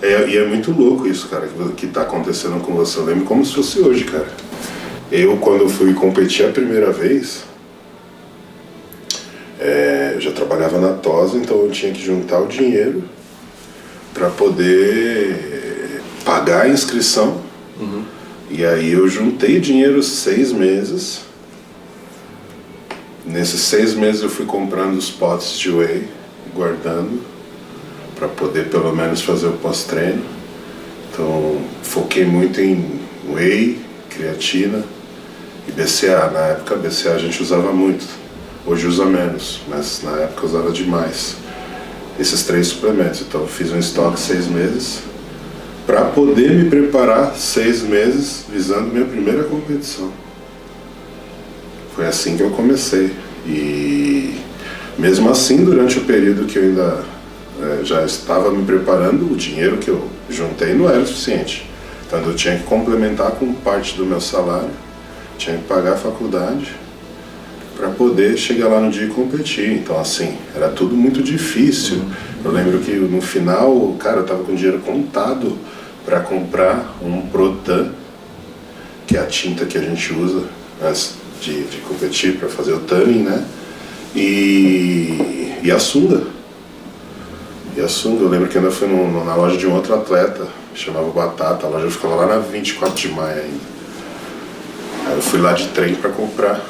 E é muito louco isso, cara, que tá acontecendo com você. Eu lembro como se fosse hoje, cara. Eu, quando fui competir a primeira vez, eu já trabalhava na TOSA, então eu tinha que juntar o dinheiro para poder pagar a inscrição. Uhum. E aí eu juntei dinheiro 6 meses. Nesses 6 meses eu fui comprando os potes de whey, guardando, para poder pelo menos fazer o pós-treino. Então foquei muito em whey, creatina e BCA. Na época BCA a gente usava muito, hoje usa menos, mas na época usava demais esses 3 suplementos. Então eu fiz um estoque 6 meses para poder me preparar 6 meses visando minha primeira competição. Foi assim que eu comecei. E mesmo assim, durante o período que eu ainda já estava me preparando, o dinheiro que eu juntei não era o suficiente. Então eu tinha que complementar com parte do meu salário, tinha que pagar a faculdade para poder chegar lá no dia e competir. Então assim, era tudo muito difícil. Eu lembro que no final, cara, eu tava com dinheiro contado para comprar um Protan, que é a tinta que a gente usa antes de competir para fazer o tanning, né? E a sunga. Eu lembro que ainda fui na loja de um outro atleta, chamava Batata, a loja ficava lá na 24 de maio ainda. Aí eu fui lá de trem para comprar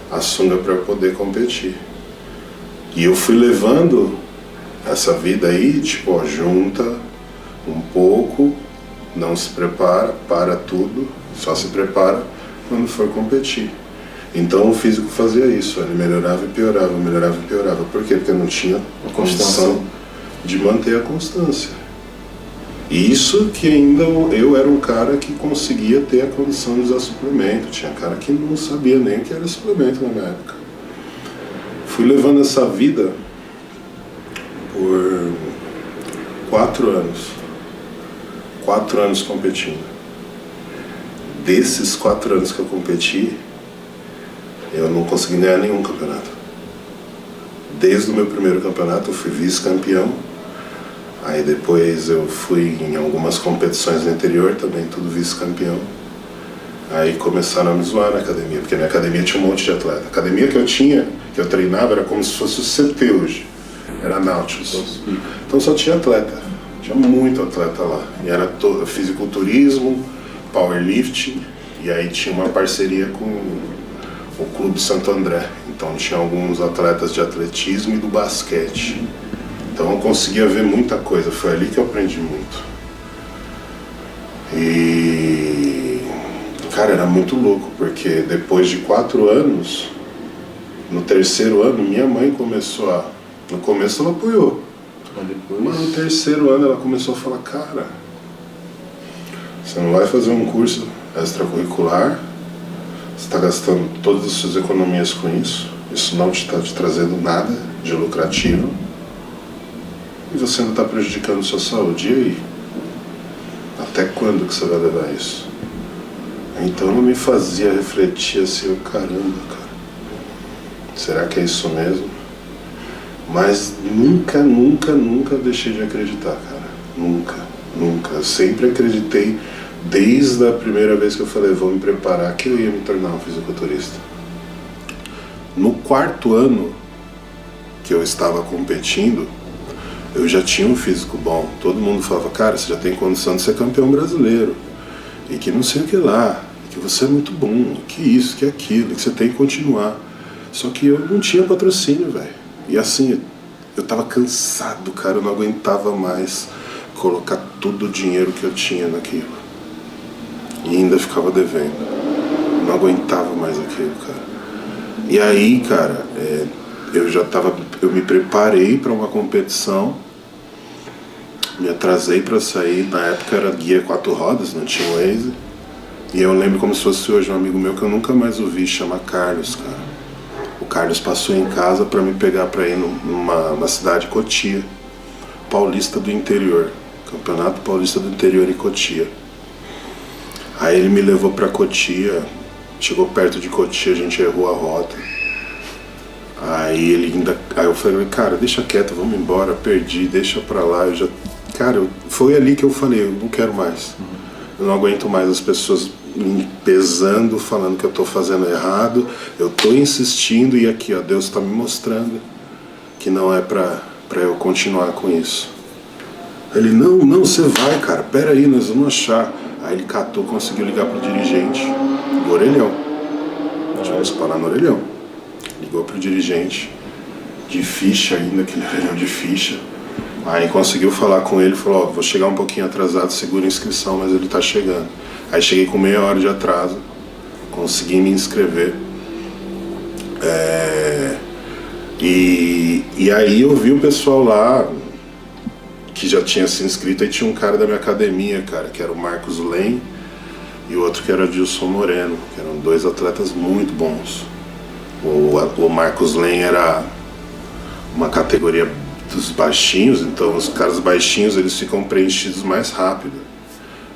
a sunga para poder competir. E eu fui levando essa vida aí, tipo, ó, junta um pouco, não se prepara, para tudo, só se prepara quando for competir. Então o físico fazia isso, ele melhorava e piorava, melhorava e piorava. Por quê? Porque eu não tinha a condição de manter a constância. E isso que ainda eu era um cara que conseguia ter a condição de usar suplemento. Tinha cara que não sabia nem o que era suplemento na minha época. Fui levando essa vida por 4 anos. 4 anos competindo. Desses 4 anos que eu competi, eu não consegui ganhar nenhum campeonato. Desde o meu primeiro campeonato eu fui vice-campeão. Aí depois eu fui em algumas competições no interior também, tudo vice-campeão. Aí começaram a me zoar na academia, porque na academia tinha um monte de atleta. A academia que eu tinha, que eu treinava, era como se fosse o CT hoje. Era Nautilus. Então só tinha atleta. Tinha muito atleta lá. E era todo fisiculturismo, powerlifting. E aí tinha uma parceria com o Clube Santo André. Então tinha alguns atletas de atletismo e do basquete. Então eu conseguia ver muita coisa, foi ali que eu aprendi muito. E, cara, era muito louco, porque depois de 4 anos, no 3º ano, minha mãe começou a... No começo ela apoiou, mas no 3º ano ela começou a falar, cara, você não vai fazer um curso extracurricular, você está gastando todas as suas economias com isso não está te trazendo nada de lucrativo, e você ainda está prejudicando sua saúde. E aí? Até quando que você vai levar isso? Então não me fazia refletir assim, caramba, cara, será que é isso mesmo? Mas nunca deixei de acreditar, cara. Nunca. Eu sempre acreditei, desde a primeira vez que eu falei, vou me preparar, que eu ia me tornar um fisiculturista. No 4º ano que eu estava competindo, eu já tinha um físico bom. Todo mundo falava, cara, você já tem condição de ser campeão brasileiro. E que não sei o que lá, que você é muito bom, que isso, que aquilo, que você tem que continuar. Só que eu não tinha patrocínio, velho. E assim, eu tava cansado, cara, eu não aguentava mais colocar todo o dinheiro que eu tinha naquilo. E ainda ficava devendo. Não aguentava mais aquilo, cara. E aí, cara, eu me preparei para uma competição, me atrasei para sair, na época era guia 4 rodas, não tinha Waze. E eu lembro como se fosse hoje um amigo meu que eu nunca mais ouvi, chama Carlos, cara. O Carlos passou em casa para me pegar para ir numa cidade, Cotia, paulista do interior, Campeonato Paulista do Interior em Cotia. Aí ele me levou para Cotia, chegou perto de Cotia, a gente errou a rota. Aí eu falei, cara, deixa quieto, vamos embora, perdi, deixa pra lá, Cara, foi ali que eu falei, eu não quero mais. Eu não aguento mais as pessoas me pesando, falando que eu tô fazendo errado. Eu tô insistindo e aqui, ó, Deus tá me mostrando que não é pra eu continuar com isso. Ele, não, você vai, cara, pera aí, nós vamos achar. Aí ele catou, conseguiu ligar pro dirigente do Orelhão. Tivemos que parar no Orelhão. Ligou pro dirigente, de ficha ainda, aquele Orelhão de ficha. Aí conseguiu falar com ele, falou, ó, vou chegar um pouquinho atrasado, segura a inscrição, mas ele tá chegando. Aí cheguei com meia hora de atraso, consegui me inscrever. E aí eu vi o pessoal lá, que já tinha se inscrito, aí tinha um cara da minha academia, cara, que era o Marcos Len, e o outro que era o Adilson Moreno, que eram dois atletas muito bons. O Marcos Len era uma categoria dos baixinhos, então os caras baixinhos eles ficam preenchidos mais rápido.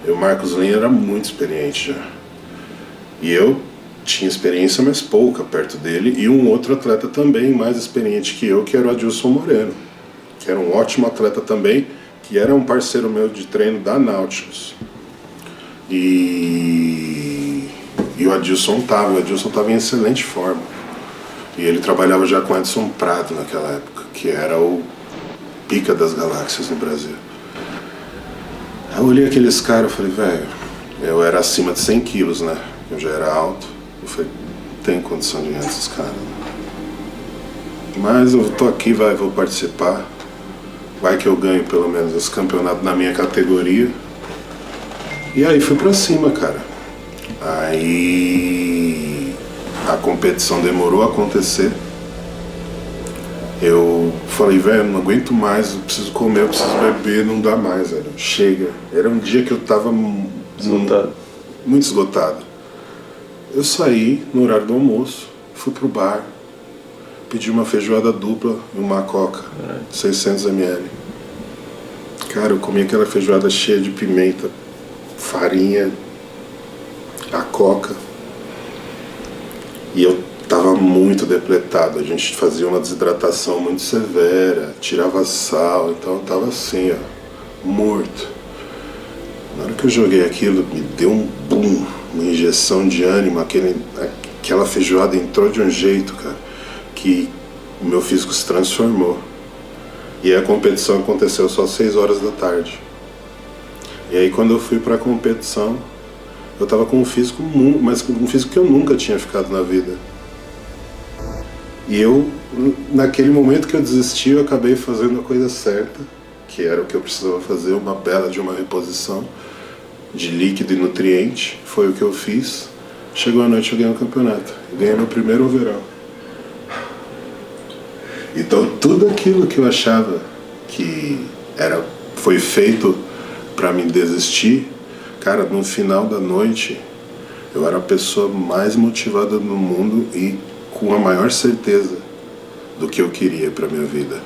E o Marcos Len era muito experiente já. E eu tinha experiência, mas pouca perto dele, e um outro atleta também mais experiente que eu, que era o Adilson Moreno, que era um ótimo atleta também, que era um parceiro meu de treino da Nautilus. E o Adilson estava em excelente forma. E ele trabalhava já com Edson Prado naquela época, que era o pica das galáxias no Brasil. Aí eu olhei aqueles caras e falei, velho, eu era acima de 100 quilos, né? Eu já era alto. Eu falei, não tenho condição de ganhar esses caras. Mas eu tô aqui, vou participar. Vai que eu ganho pelo menos esse campeonato na minha categoria. E aí fui pra cima, cara. Aí a competição demorou a acontecer. Eu falei, velho, não aguento mais, eu preciso comer, eu preciso beber, não dá mais, velho. Chega. Era um dia que eu tava muito esgotado. Eu saí no horário do almoço, fui pro bar, pedi uma feijoada dupla e uma coca, 600 ml. Cara, eu comi aquela feijoada cheia de pimenta, farinha, a coca. E eu tava muito depletado, a gente fazia uma desidratação muito severa, tirava sal, então eu tava assim, ó, morto. Na hora que eu joguei aquilo, me deu um boom, uma injeção de ânimo, aquela feijoada entrou de um jeito, cara, que o meu físico se transformou. E a competição aconteceu só às 6 horas da tarde. E aí quando eu fui pra competição, eu tava com um físico, mas com um físico que eu nunca tinha ficado na vida. E eu, naquele momento que eu desisti, eu acabei fazendo a coisa certa, que era o que eu precisava fazer, uma bela de uma reposição de líquido e nutriente. Foi o que eu fiz. Chegou a noite, eu ganhei o campeonato. Ganhei meu primeiro overall. Então tudo aquilo que eu achava que foi feito para me desistir, cara, no final da noite eu era a pessoa mais motivada no mundo e com a maior certeza do que eu queria para minha vida.